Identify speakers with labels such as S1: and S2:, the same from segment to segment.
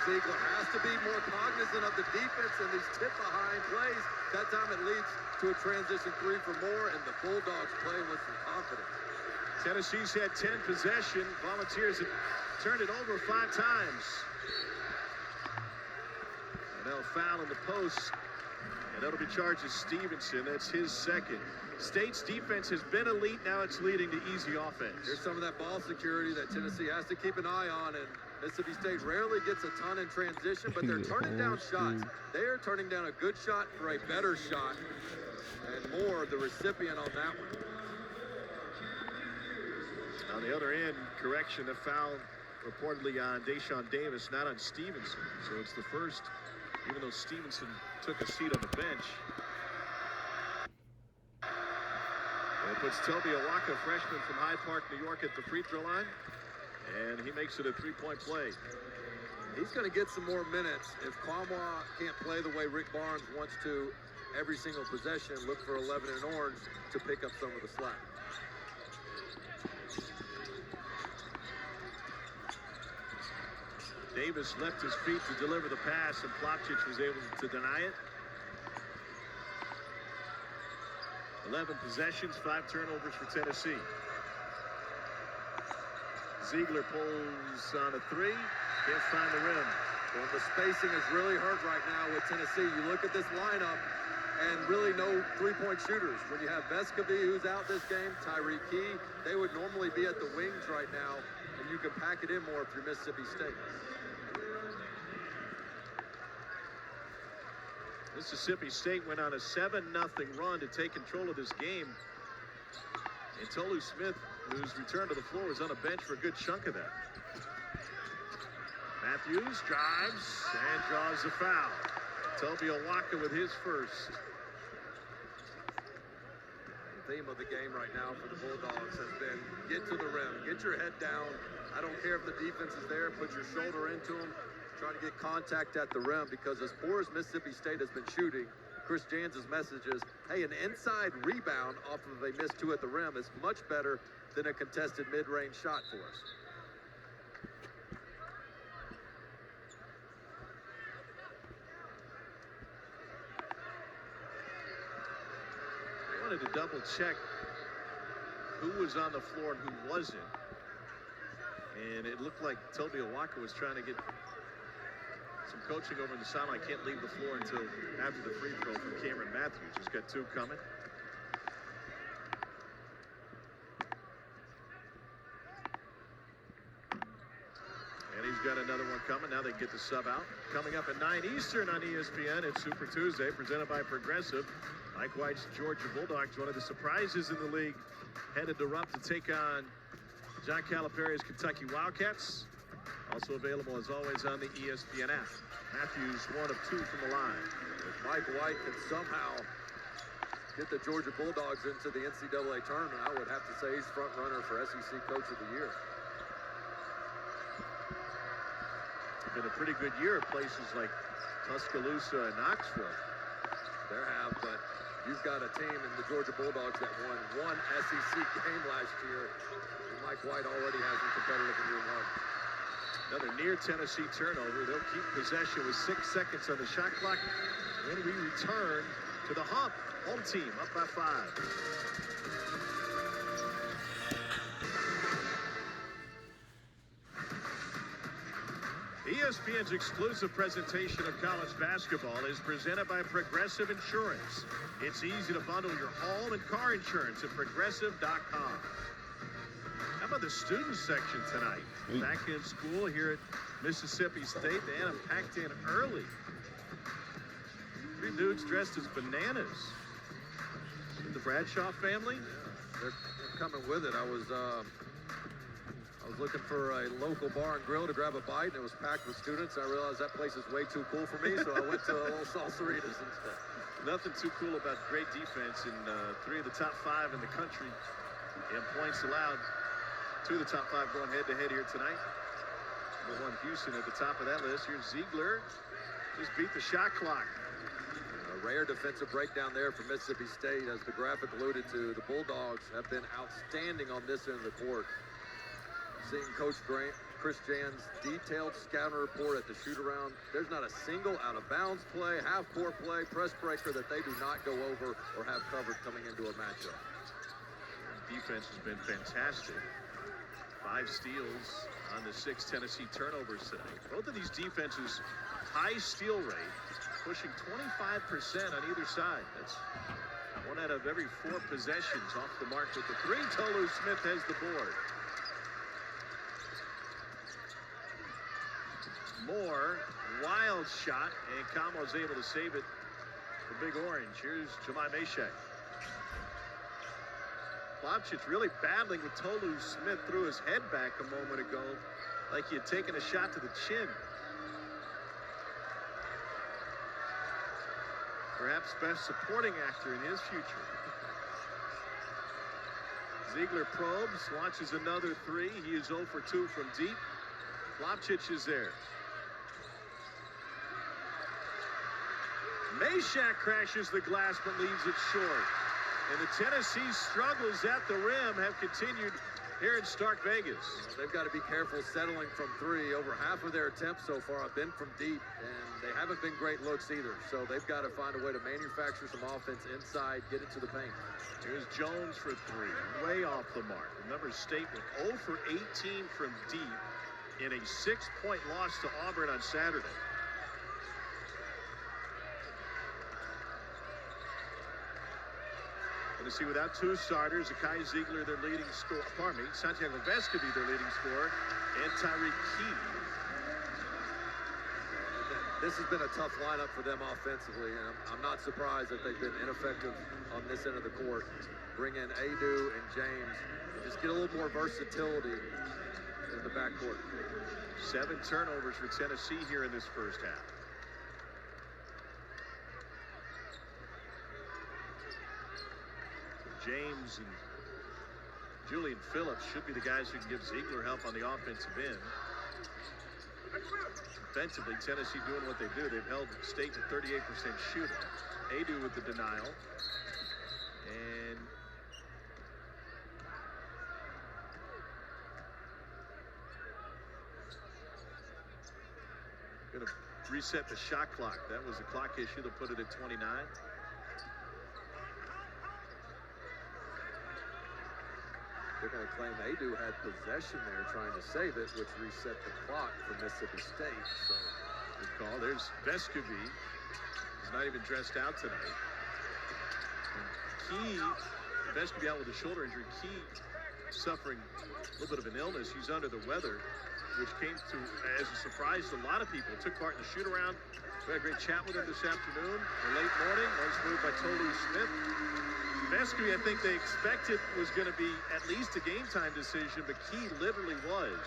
S1: Ziegler has to be more cognizant of the defense and these tip-behind plays. That time it leads to a transition three for more, and the Bulldogs play with some confidence.
S2: Tennessee's had 10 possession. Volunteers have turned it over 5 times. And they'll foul in the post, and that'll be charged as Stevenson. That's his second. State's defense has been elite. Now it's leading to easy offense.
S1: Here's some of that ball security that Tennessee has to keep an eye on, and Mississippi State rarely gets a ton in transition, but they're turning down shots. They are turning down a good shot for a better shot, and Moore, the recipient on that one.
S2: On the other end, correction, a foul reportedly on Deshaun Davis, not on Stevenson. So it's the first, even though Stevenson took a seat on the bench. And it puts Toby Awaka, freshman from Hyde Park, New York, at the free throw line. And he makes it a 3-point play.
S1: He's going to get some more minutes. If Kwamwa can't play the way Rick Barnes wants to every single possession, look for 11 in orange to pick up some of the slack.
S2: Davis left his feet to deliver the pass, and Plavsic was able to deny it. 11 possessions, 5 turnovers for Tennessee. Ziegler pulls on a 3, can't find the rim.
S1: Well, the spacing is really hurt right now with Tennessee. You look at this lineup, and really no three-point shooters. When you have Vescovi, who's out this game, Tyreke Key, they would normally be at the wings right now, and you can pack it in more if you're Mississippi State.
S2: Mississippi State went on a 7-0 run to take control of this game. And Tolu Smith, whose return to the floor, was on a bench for a good chunk of that. Matthews drives and draws the foul. Toby Awaka with his first.
S1: The theme of the game right now for the Bulldogs has been get to the rim, get your head down. I don't care if the defense is there, put your shoulder into them. Trying to get contact at the rim, because as poor as Mississippi State has been shooting, Chris Jans' message is, hey, an inside rebound off of a missed 2 at the rim is much better than a contested mid-range shot for us.
S2: I wanted to double check who was on the floor and who wasn't. And it looked like Toby Awaka was trying to get some coaching over in the sideline. Can't leave the floor until after the free throw from Cameron Matthews. He's got 2 coming. And he's got another one coming. Now they get the sub out. Coming up at 9 Eastern on ESPN, it's Super Tuesday, presented by Progressive. Mike White's Georgia Bulldogs, one of the surprises in the league, headed to Rupp to take on John Calipari's Kentucky Wildcats. Also available, as always, on the ESPN app. Matthews, 1 of 2 from the line.
S1: If Mike White can somehow get the Georgia Bulldogs into the NCAA tournament, I would have to say he's front runner for SEC Coach of the Year.
S2: It's been a pretty good year at places like Tuscaloosa and Knoxville.
S1: There have, but you've got a team in the Georgia Bulldogs that won 1 SEC game last year. And Mike White already has them competitive in year 1.
S2: Another near Tennessee turnover. They'll keep possession with 6 seconds on the shot clock. When we return to the Hump, home team up by 5. ESPN's exclusive presentation of college basketball is presented by Progressive Insurance. It's easy to bundle your home and car insurance at progressive.com. How about the student section tonight? Back in school here at Mississippi State. They had them packed in early. 3 dudes dressed as bananas. The Bradshaw family?
S1: They're coming with it. I was looking for a local bar and grill to grab a bite, and it was packed with students. I realized that place is way too cool for me, so I went to a little Salsaritas instead.
S2: Nothing too cool about great defense, and 3 of the top 5 in the country in points allowed. 2 of the top 5 going head-to-head here tonight. Number 1, Houston at the top of that list. Here's Ziegler. Just beat the shot clock.
S1: A rare defensive breakdown there for Mississippi State. As the graphic alluded to, the Bulldogs have been outstanding on this end of the court. Seeing Coach Chris Jans' detailed scouting report at the shoot-around. There's not a single out-of-bounds play, half-court play, press breaker that they do not go over or have covered coming into a matchup.
S2: Defense has been fantastic. 5 steals on the 6 Tennessee turnovers tonight. Both of these defenses, high steal rate, pushing 25% on either side. That's 1 out of every 4 possessions off the mark with the 3. Tolu Smith has the board. Moore, wild shot, and Kamo's able to save it for Big Orange. Here's Jemai Meshack. Plavsic really battling with Tolu Smith, threw his head back a moment ago like he had taken a shot to the chin. Perhaps best supporting actor in his future. Ziegler probes, launches another 3. He is 0 for 2 from deep. Plavsic is there. Meshack crashes the glass but leaves it short. And the Tennessee struggles at the rim have continued here in Stark Vegas.
S1: Well, they've got to be careful settling from 3. Over half of their attempts so far have been from deep, and they haven't been great looks either. So they've got to find a way to manufacture some offense inside, get it to the paint.
S2: Here's Jones for 3, way off the mark. Remember, State went 0 for 18 from deep in a 6-point loss to Auburn on Saturday. Tennessee without 2 starters, Akai Ziegler, their leading scorer, Santiago Vescovi, their leading scorer, and Tyreke Key.
S1: This has been a tough lineup for them offensively, and I'm not surprised that they've been ineffective on this end of the court. Bring in Adu and James, and just get a little more versatility in the backcourt.
S2: 7 turnovers for Tennessee here in this first half. James and Julian Phillips should be the guys who can give Ziegler help on the offensive end. Defensively, Tennessee doing what they do. They've held State to 38% shooting. Adu with the denial. And going to reset the shot clock. That was a clock issue that put it at 29.
S1: They're going to claim Adu had possession there trying to save it, which reset the clock for Mississippi State. So
S2: good call. There's Vescovi. He's not even dressed out tonight. And Key, Vescovi out with a shoulder injury. Key suffering a little bit of an illness. He's under the weather, which came to as a surprise to a lot of people. Took part in the shoot around. We had a great chat with him this afternoon. The late morning. Nice move by Tolu Smith. Vescovi, I think they expected was going to be at least a game-time decision, but Key literally was.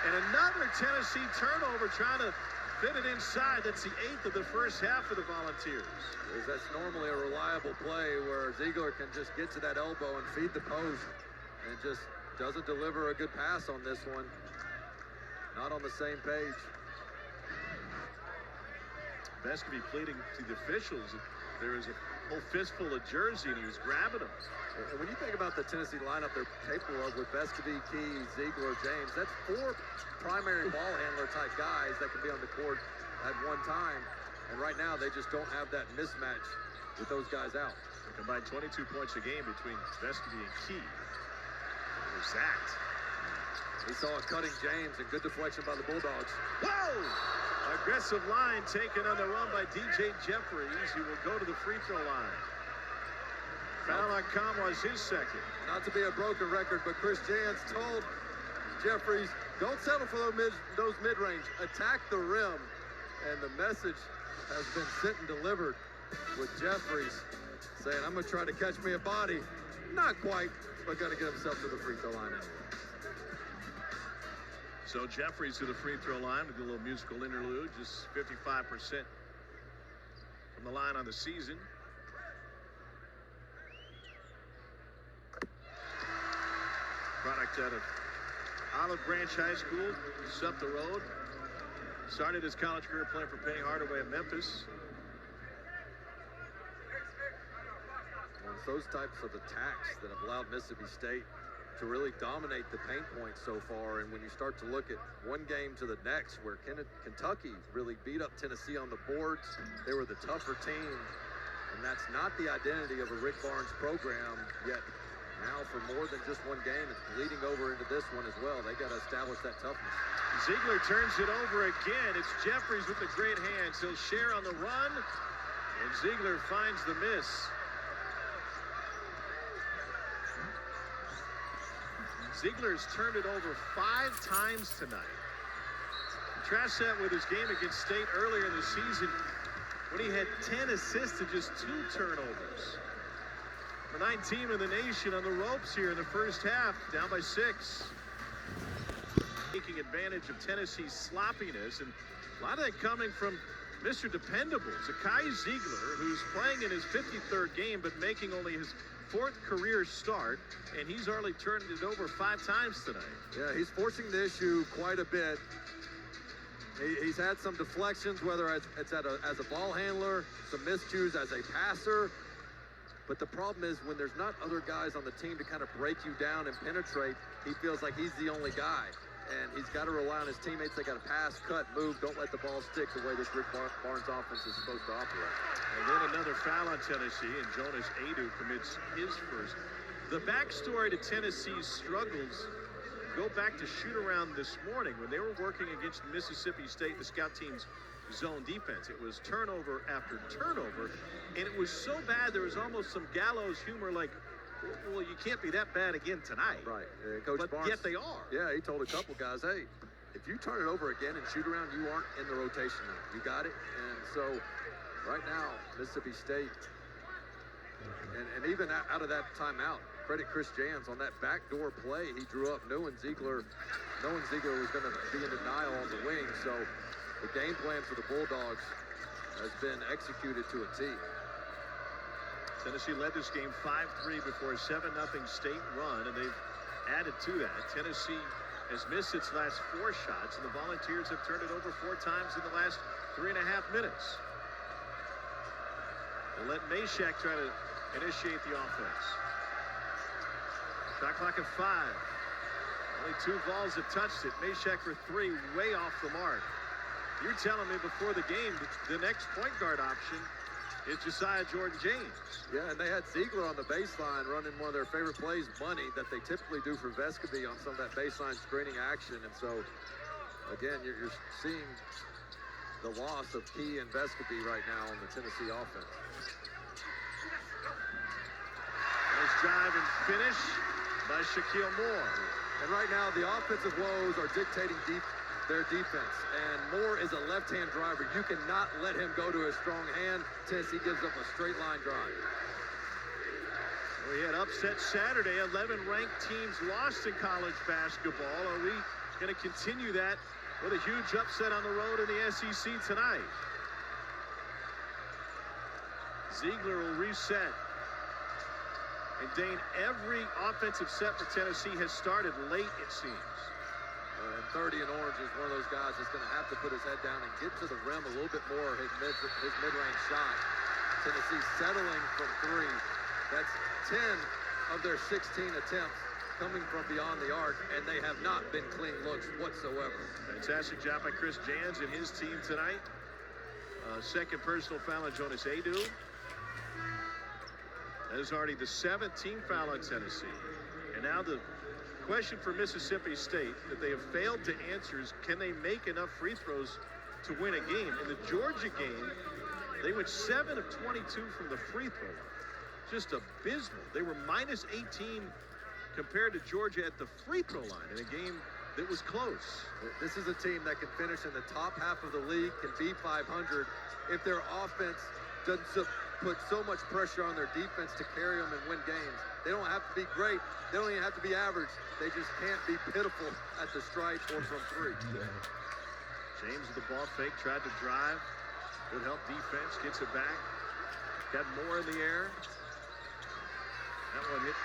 S2: And another Tennessee turnover trying to fit it inside. That's the 8th of the first half for the Volunteers.
S1: That's normally a reliable play where Ziegler can just get to that elbow and feed the post, and just doesn't deliver a good pass on this one. Not on the same page.
S2: Vescovi pleading to the officials. There is a whole fistful of jersey, and he was grabbing them.
S1: And when you think about the Tennessee lineup they're capable of with Vescovi, Key, Ziegler, James, that's 4 primary ball handler type guys that can be on the court at one time. And right now, they just don't have that mismatch with those guys out.
S2: They combined 22 points a game between Vescovi and Key. They're sacked.
S1: We saw a cutting James and good deflection by the Bulldogs.
S2: Whoa! Aggressive line taken on the run by DJ Jeffries, who will go to the free throw line. Foul on Kamo is his second.
S1: Not to be a broken record, but Chris Jans told Jeffries, don't settle for those mid-range. Attack the rim. And the message has been sent and delivered with Jeffries saying, I'm going to try to catch me a body. Not quite, but going to get himself to the free throw line anyway.
S2: So Jeffries to the free throw line with a little musical interlude, just 55% from the line on the season. Product out of Olive Branch High School, just up the road. Started his college career playing for Penny Hardaway at Memphis.
S1: Well, it's those types of attacks that have allowed Mississippi State to really dominate the paint points so far. And when you start to look at one game to the next, where Kentucky really beat up Tennessee on the boards, they were the tougher team. And that's not the identity of a Rick Barnes program, yet now for more than just one game, it's bleeding over into this one as well. They got to establish that toughness.
S2: Ziegler turns it over again. It's Jeffries with the great hands. He'll share on the run, and Ziegler finds the miss. Ziegler's turned it over 5 times tonight. Contrast that with his game against State earlier in the season when he had 10 assists to just 2 turnovers. The 9th team in the nation on the ropes here in the first half, down by 6. Taking advantage of Tennessee's sloppiness, and a lot of that coming from Mr. Dependable, Zakai Ziegler, who's playing in his 53rd game but making only his 4th career start, and he's already turned it over 5 times tonight.
S1: Yeah, he's forcing the issue quite a bit. He's had some deflections, whether it's as a ball handler, some miscues as a passer. But the problem is when there's not other guys on the team to kind of break you down and penetrate, he feels like he's the only guy. And he's got to rely on his teammates. They got to pass, cut, move, don't let the ball stick the way this Rick Barnes offense is supposed to operate.
S2: And then another foul on Tennessee, and Jonas Adu commits his first. The backstory to Tennessee's struggles go back to shoot-around this morning when they were working against Mississippi State, the scout team's zone defense. It was turnover after turnover, and it was so bad there was almost some gallows humor like, well, you can't be that bad again tonight.
S1: Right. Coach
S2: but
S1: Barnes,
S2: yet they are.
S1: Yeah, he told a couple guys, hey, if you turn it over again and shoot around, you aren't in the rotation now. You got it? And so right now, Mississippi State, and even out of that timeout, credit Chris Jans on that backdoor play he drew up, knowing Ziegler was going to be in denial on the wing. So the game plan for the Bulldogs has been executed to a T.
S2: Tennessee led this game 5-3 before a 7-0 State run, and they've added to that. Tennessee has missed its last 4 shots, and the Volunteers have turned it over 4 times in the last 3.5 minutes. They'll let Mashack try to initiate the offense. Shot clock at 5. Only 2 balls have touched it. Mashack for 3, way off the mark. You're telling me before the game that the next point guard option is Josiah Jordan-James.
S1: Yeah, and they had Ziegler on the baseline running one of their favorite plays, money, that they typically do for Vescovi on some of that baseline screening action. And so, again, you're seeing the loss of Key and Vescovi right now on the Tennessee offense.
S2: Nice drive and finish by Shaquille Moore.
S1: And right now, the offensive woes are dictating their defense. And Moore is a left-hand driver. You cannot let him go to a strong hand. Tennessee gives up a straight line drive.
S2: We had upset Saturday. 11 ranked teams lost in college basketball. Are we going to continue that with a huge upset on the road in the SEC tonight? Ziegler will reset. And Dane, every offensive set for Tennessee has started late, it seems.
S1: And 30 and Orange is one of those guys that's going to have to put his head down and get to the rim a little bit more. His mid-range shot. Tennessee settling from 3. That's 10 of their 16 attempts coming from beyond the arc, and they have not been clean looks whatsoever.
S2: Fantastic job by Chris Jans and his team tonight. Second personal foul on Jonas Adu. That is already the 7th team foul on Tennessee. And now the question for Mississippi State that they have failed to answer is, can they make enough free throws to win a game? In the Georgia game, they went 7 of 22 from the free throw line. Just abysmal. They were minus 18 compared to Georgia at the free throw line in a game that was close.
S1: This is a team that can finish in the top half of the league, can be 500 if their offense doesn't put so much pressure on their defense to carry them and win games. They don't have to be great. They don't even have to be average. They just can't be pitiful at the stripe or from 3.
S2: James with the ball fake, tried to drive. Good help defense, gets it back. Got more in the air. That one hit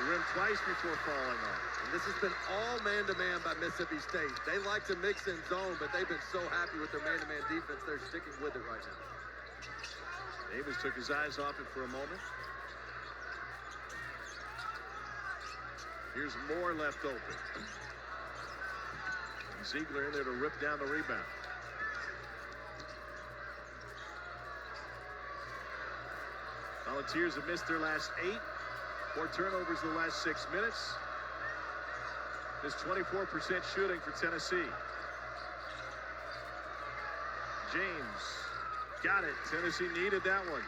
S2: the rim twice before falling off.
S1: And this has been all man-to-man by Mississippi State. They like to mix in zone, but they've been so happy with their man-to-man defense, they're sticking with it right now.
S2: Davis took his eyes off it for a moment. Here's Moore left open. Ziegler in there to rip down the rebound. Volunteers have missed their last 8. 4 turnovers in the last 6 minutes. Just 24% shooting for Tennessee. James got it. Tennessee needed that one.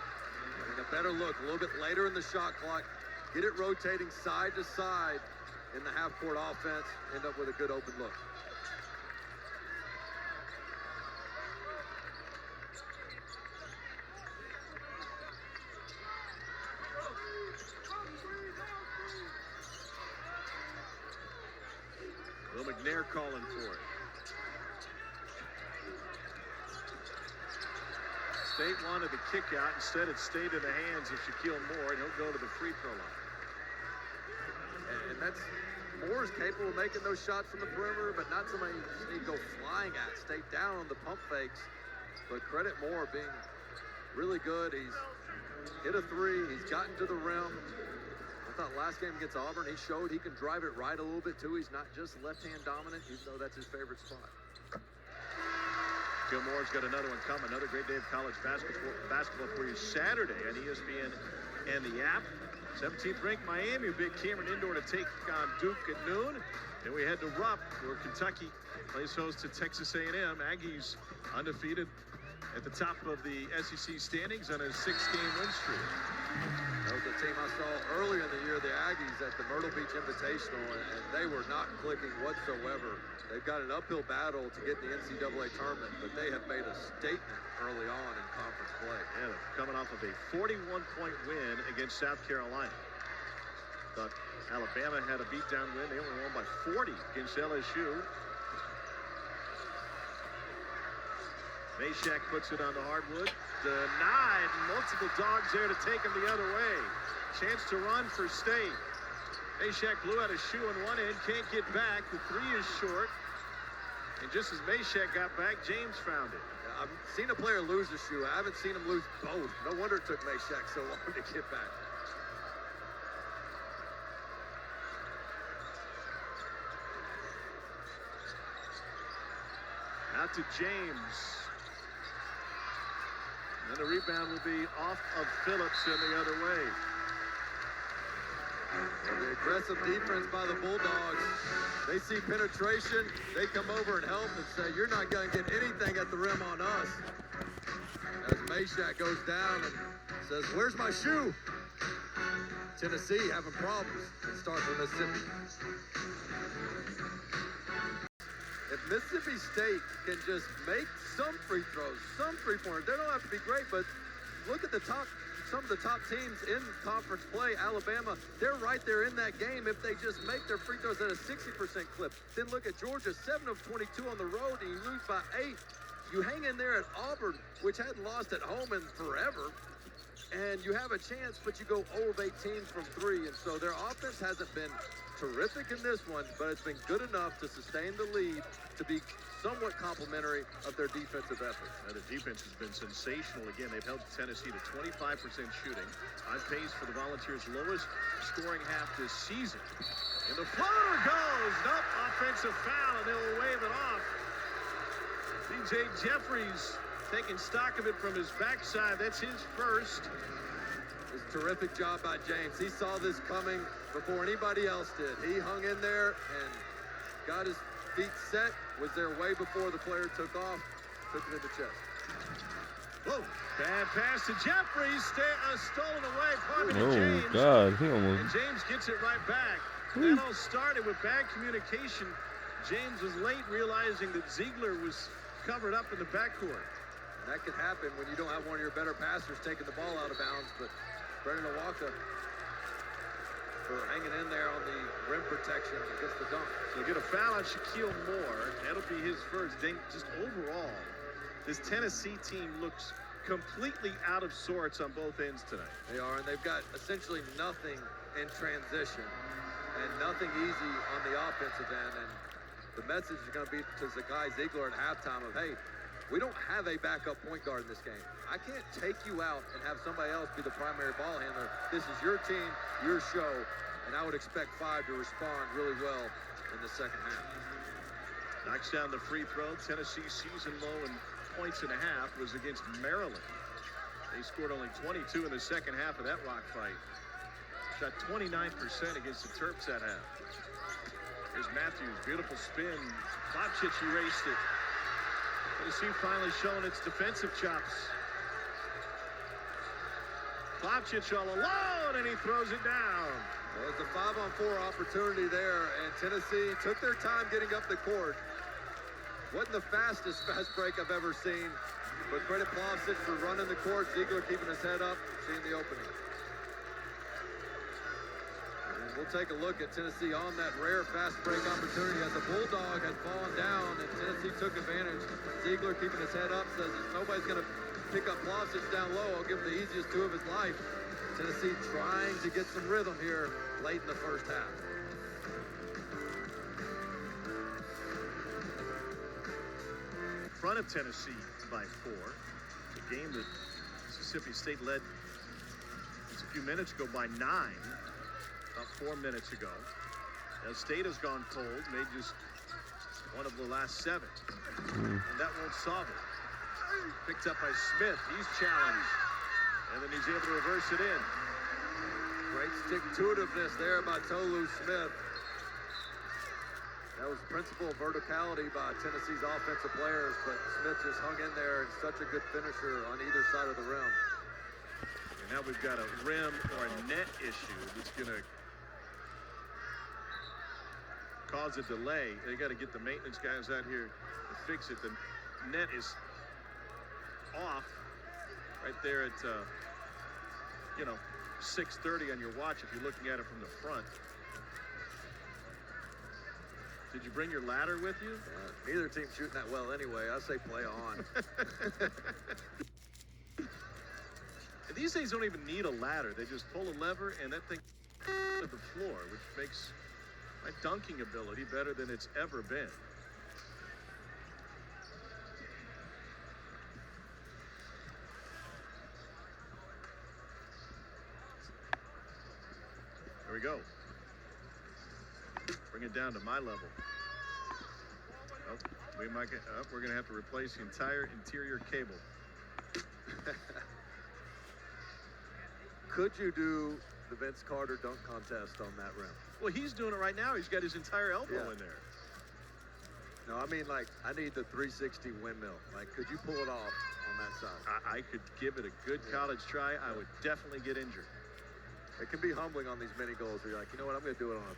S1: And a better look a little bit later in the shot clock. Get it rotating side to side in the half-court offense. End up with a good open look.
S2: Will McNair calling for it. State wanted the kick out. Instead, it stayed in the hands of Shaquille Moore, and he'll go to the free throw line.
S1: And that's Moore's capable of making those shots from the perimeter, but not somebody you just need to go flying at. Stay down on the pump fakes. But credit Moore being really good. He's hit a 3. He's gotten to the rim. I thought last game against Auburn, he showed he can drive it right a little bit too. He's not just left-hand dominant, even though that's his favorite spot.
S2: Gilmore's got another one coming. Another great day of college basketball for you Saturday on ESPN and the app. 17th ranked Miami, big Cameron Indoor to take on Duke at noon. Then we head to Rupp, where Kentucky plays host to Texas A&M. Aggies undefeated at the top of the SEC standings on a 6-game win streak.
S1: That was the team I saw earlier in the year, the Aggies at the Myrtle Beach Invitational, and they were not clicking whatsoever. They've got an uphill battle to get in the NCAA tournament, but they have made a statement early on in conference play.
S2: Yeah, they're coming off of a 41-point win against South Carolina. Thought Alabama had a beatdown win. They only won by 40 against LSU. Meshack puts it on the hardwood. Denied. Multiple dogs there to take him the other way. Chance to run for State. Meshack blew out a shoe on one end. Can't get back. The 3 is short. And just as Meshack got back, James found it.
S1: I've seen a player lose a shoe. I haven't seen him lose both. No wonder it took Meshack so long to get back.
S2: Out to James. And the rebound will be off of Phillips and the other way.
S1: The aggressive defense by the Bulldogs. They see penetration. They come over and help and say, you're not going to get anything at the rim on us. As Meshack goes down and says, where's my shoe? Tennessee having problems. It starts with Mississippi. If Mississippi State can just make some free throws, some three-pointers, they don't have to be great, but look at some of the top teams in conference play. Alabama, they're right there in that game if they just make their free throws at a 60% clip. Then look at Georgia, 7 of 22 on the road, and you lose by 8. You hang in there at Auburn, which hadn't lost at home in forever, and you have a chance, but you go 0 of 18 from 3, and so their offense hasn't been terrific in this one, but it's been good enough to sustain the lead, to be somewhat complimentary of their defensive effort.
S2: Now, the defense has been sensational. Again, they've held Tennessee to 25% shooting, on pace for the Volunteers' lowest scoring half this season. And the floater goes. Nope, offensive foul, and they'll wave it off. DJ Jeffries taking stock of it from his backside. That's his first.
S1: It's a terrific job by James. He saw this coming before anybody else did. He hung in there and got his feet set, was there way before the player took off, took it in the chest.
S2: Whoa, bad pass to Jeffries, stolen away, probably to
S3: Oh
S2: James.
S3: God, he almost.
S2: And James gets it right back. That all started with bad communication. James was late realizing that Ziegler was covered up in the backcourt.
S1: And that can happen when you don't have one of your better passers taking the ball out of bounds, but Brendan Awaka for hanging in there on the rim protection against the dunk.
S2: So get a foul on Shaquille Moore. That'll be his first. Just overall, this Tennessee team looks completely out of sorts on both ends tonight.
S1: They are, and they've got essentially nothing in transition and nothing easy on the offensive end. And the message is going to be to Zakai Ziegler at halftime of, hey, we don't have a backup point guard in this game. I can't take you out and have somebody else be the primary ball handler. This is your team, your show, and I would expect 5 to respond really well in the second half.
S2: Knocks down the free throw. Tennessee's season low in points and a half was against Maryland. They scored only 22 in the second half of that rock fight. Shot 29% against the Terps that half. Here's Matthews, beautiful spin. Plavsic erased it. Tennessee finally showing its defensive chops. Plavsic all alone, and he throws it down.
S1: Well, it's a 5-on-4 opportunity there, and Tennessee took their time getting up the court. Wasn't the fastest fast break I've ever seen, but credit Plavsic for running the court. Ziegler keeping his head up, seeing the opening. And we'll take a look at Tennessee on that rare fast break opportunity as the Bulldog had fallen down, and Tennessee took advantage. Ziegler keeping his head up, says if nobody's going to pick up Plavsic down low, I'll give him the easiest 2 of his life. Tennessee trying to get some rhythm here late in the first half.
S2: Front of Tennessee by 4. The game that Mississippi State led just a few minutes ago by 9, about 4 minutes ago. Now State has gone cold, made just one of the last 7, and that won't solve it. Picked up by Smith, he's challenged, and then he's able to reverse it in.
S1: Great stick-to-itiveness there by Tolu Smith. That was principal verticality by Tennessee's offensive players, but Smith just hung in there and such a good finisher on either side of the rim.
S2: And now we've got a rim or a net issue that's going to cause a delay. They got to get the maintenance guys out here to fix it. The net is off right there at, 6:30 on your watch if you're looking at it from the front. Did you bring your ladder with you?
S1: Neither team's shooting that well anyway. I say play on.
S2: These days don't even need a ladder. They just pull a lever and that thing to the floor, which makes my dunking ability better than it's ever been. There we go. Bring it down to my level. Oh, we're going to have to replace the entire interior cable.
S1: Could you do the Vince Carter dunk contest on that rim?
S2: Well, he's doing it right now. He's got his entire elbow in there.
S1: No, I mean, like, I need the 360 windmill. Like, could you pull it off on that side?
S2: I could give it a good college try. I would definitely get injured.
S1: It can be humbling on these mini goals where you're like, you know what, I'm going to do it on a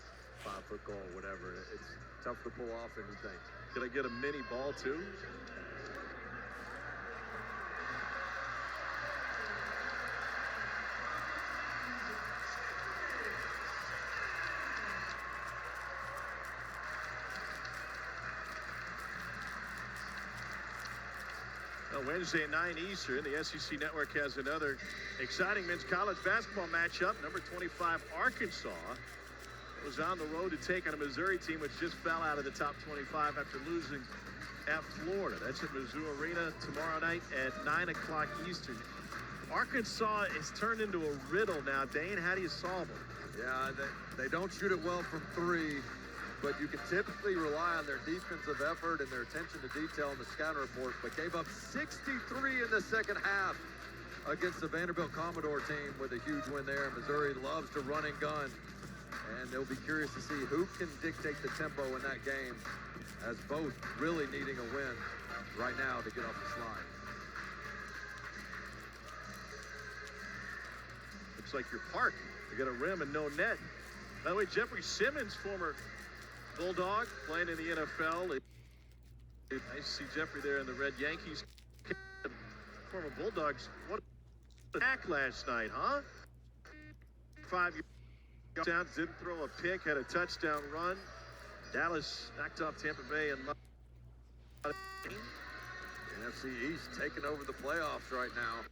S1: 5-foot goal, whatever. It's tough to pull off anything.
S2: Could I get a mini ball too? Wednesday at 9 Eastern, the SEC Network has another exciting men's college basketball matchup. Number 25, Arkansas, was on the road to take on a Missouri team which just fell out of the top 25 after losing at Florida. That's at Mizzou Arena tomorrow night at 9 o'clock Eastern. Arkansas is turned into a riddle now. Dane, how do you solve them?
S1: Yeah, they don't shoot it well from 3. But you can typically rely on their defensive effort and their attention to detail in the scouting report, but gave up 63 in the second half against the Vanderbilt Commodore team with a huge win there. Missouri loves to run and gun, and they'll be curious to see who can dictate the tempo in that game, as both really needing a win right now to get off the slide.
S2: Looks like you're parked. You got a rim and no net. By the way, Jeffrey Simmons, former Bulldog, playing in the NFL. Nice to see Jeffrey there in the red Yankees. Former Bulldogs, what a attack last night, huh? 5 years down, didn't throw a pick, had a touchdown run. Dallas knocked off Tampa Bay and
S1: NFC East taking over the playoffs right now.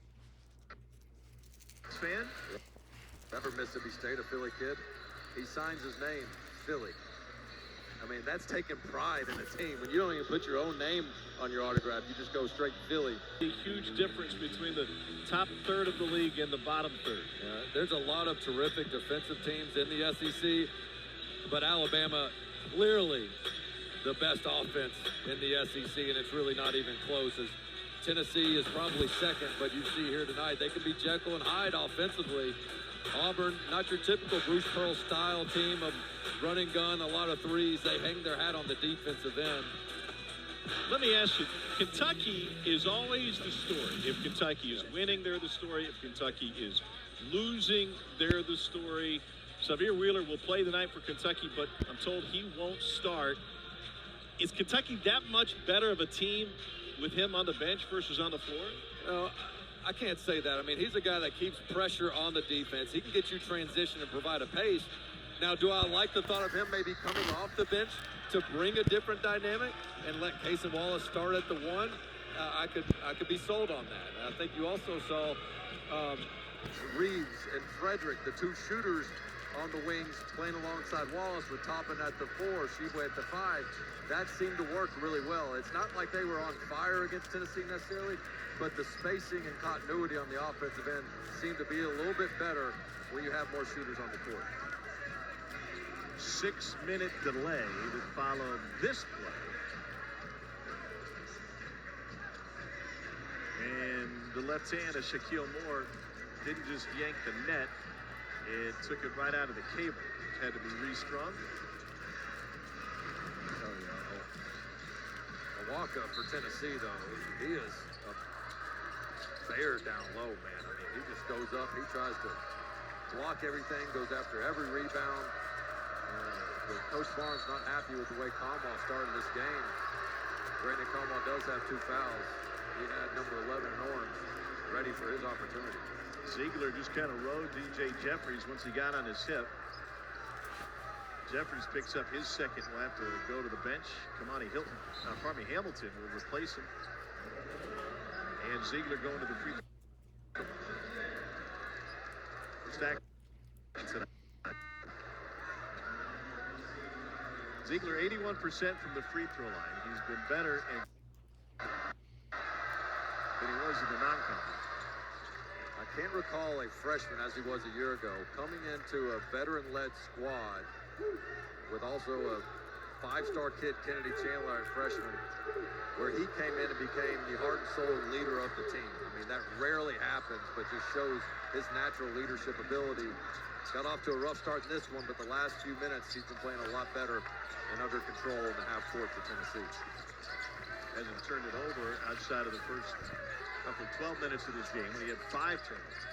S2: Fan?
S1: Remember Mississippi State, a Philly kid? He signs his name, Philly. I mean, that's taking pride in a team. When you don't even put your own name on your autograph, you just go straight Philly.
S3: A huge difference between the top third of the league and the bottom third.
S4: There's a lot of terrific defensive teams in the SEC, but Alabama clearly the best offense in the SEC, and it's really not even close. As Tennessee is probably second, but you see here tonight, they can be Jekyll and Hyde offensively. Auburn, not your typical Bruce Pearl style team of running gun, a lot of threes. They hang their hat on the defensive end.
S3: Let me ask you, Kentucky is always the story. If Kentucky is winning, they're the story. If Kentucky is losing, they're the story. Xavier Wheeler will play tonight for Kentucky, but I'm told he won't start. Is Kentucky that much better of a team with him on the bench versus on the floor?
S4: I can't say that. I mean, he's a guy that keeps pressure on the defense. He can get you transition and provide a pace. Now, do I like the thought of him maybe coming off the bench to bring a different dynamic and let Cason Wallace start at the one? I could be sold on that. I think you also saw
S1: Reeves and Frederick, the two shooters on the wings, playing alongside Wallace with Toppin at the 4, Sheboy at the 5. That seemed to work really well. It's not like they were on fire against Tennessee necessarily, but the spacing and continuity on the offensive end seemed to be a little bit better when you have more shooters on the court.
S2: 6-minute delay that followed this play. And the left hand of Shaquille Moore didn't just yank the net, it took it right out of the cable. It had to be restrung.
S1: Walker for Tennessee, though, he is a bear down low, man. I mean, he just goes up, he tries to block everything, goes after every rebound. Coach Barnes not happy with the way Conwell started this game. Brandon Conwell does have 2 fouls. He had number 11 Norms ready for his opportunity.
S2: Ziegler just kind of rode DJ Jeffries once he got on his hip. Jeffries picks up his second. Will have to go to the bench. Hamilton will replace him. And Ziegler going to the free throw. Stack tonight. Ziegler 81% from the free throw line. He's been better than he was in the non-conference.
S1: I can't recall a freshman as he was a year ago coming into a veteran-led squad with also a 5-star kid, Kennedy Chandler, a freshman, where he came in and became the heart and soul leader of the team. I mean, that rarely happens, but just shows his natural leadership ability. Got off to a rough start in this one, but the last few minutes he's been playing a lot better and under control in the half court for Tennessee.
S2: Hasn't turned it over outside of the first 12 minutes of this game when he had 5 turnovers.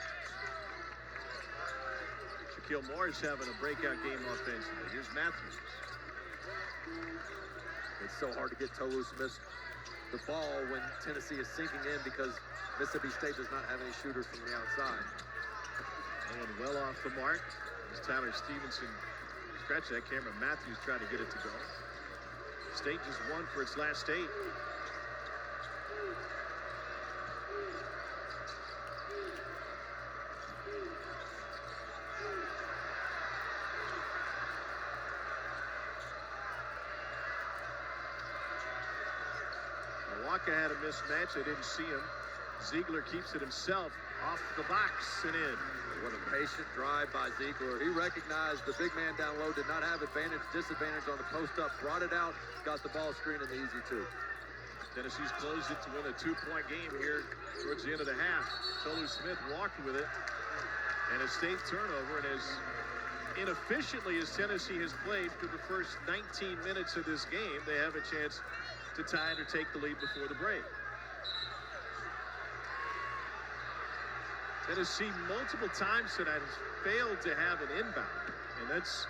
S2: Shaquille Moore is having a breakout game offensively. Here's Matthews.
S1: It's so hard to get Tolu Smith the ball when Tennessee is sinking in because Mississippi State does not have any shooters from the outside.
S2: And well off the mark as Tyler Stevenson scratched that. Cameron Matthews trying to get it to go. State just won for its last 8. Milwaukee had a mismatch. They didn't see him. Ziegler keeps it himself off the box and in.
S1: What a patient drive by Ziegler. He recognized the big man down low did not have disadvantage on the post-up, brought it out, got the ball screen in the easy 2.
S2: Tennessee's closed it to win a 2-point game here towards the end of the half. Tolu Smith walked with it, and a State turnover. And as inefficiently as Tennessee has played for the first 19 minutes of this game, they have a chance to tie it or take the lead before the break. Tennessee multiple times tonight has failed to have an inbound, and that's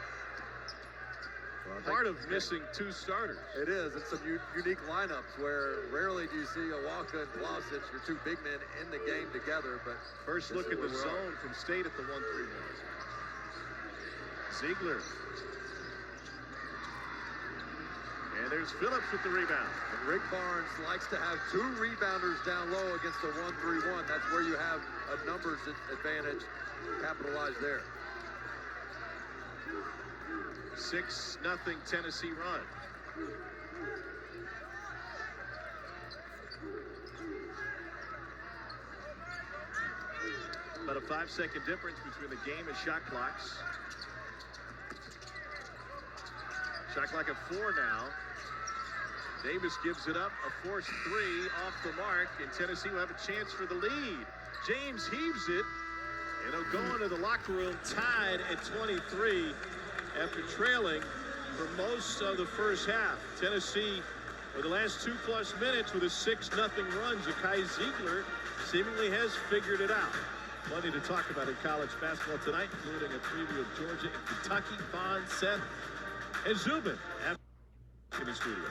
S2: part of missing 2 starters.
S1: It is. It's some unique lineups where rarely do you see Awaka and Vlasic, your 2 big men, in the game together. But
S2: first look at the zone from State at the 1-3 line. Ziegler. And there's Phillips with the rebound.
S1: And Rick Barnes likes to have 2 rebounders down low against a 1-3-1. That's where you have a numbers advantage. Capitalize there.
S2: 6-0 Tennessee run. About a 5-second difference between the game and shot clocks. Shot clock at 4 now. Davis gives it up, a forced 3 off the mark, and Tennessee will have a chance for the lead. James heaves it, and he'll go into the locker room tied at 23 after trailing for most of the first half. Tennessee, for the last 2+ minutes with a 6-0 run, Zakai Ziegler seemingly has figured it out. Plenty to talk about in college basketball tonight, including a preview of Georgia and Kentucky. Vaughn, Seth, and Zubin in the studio.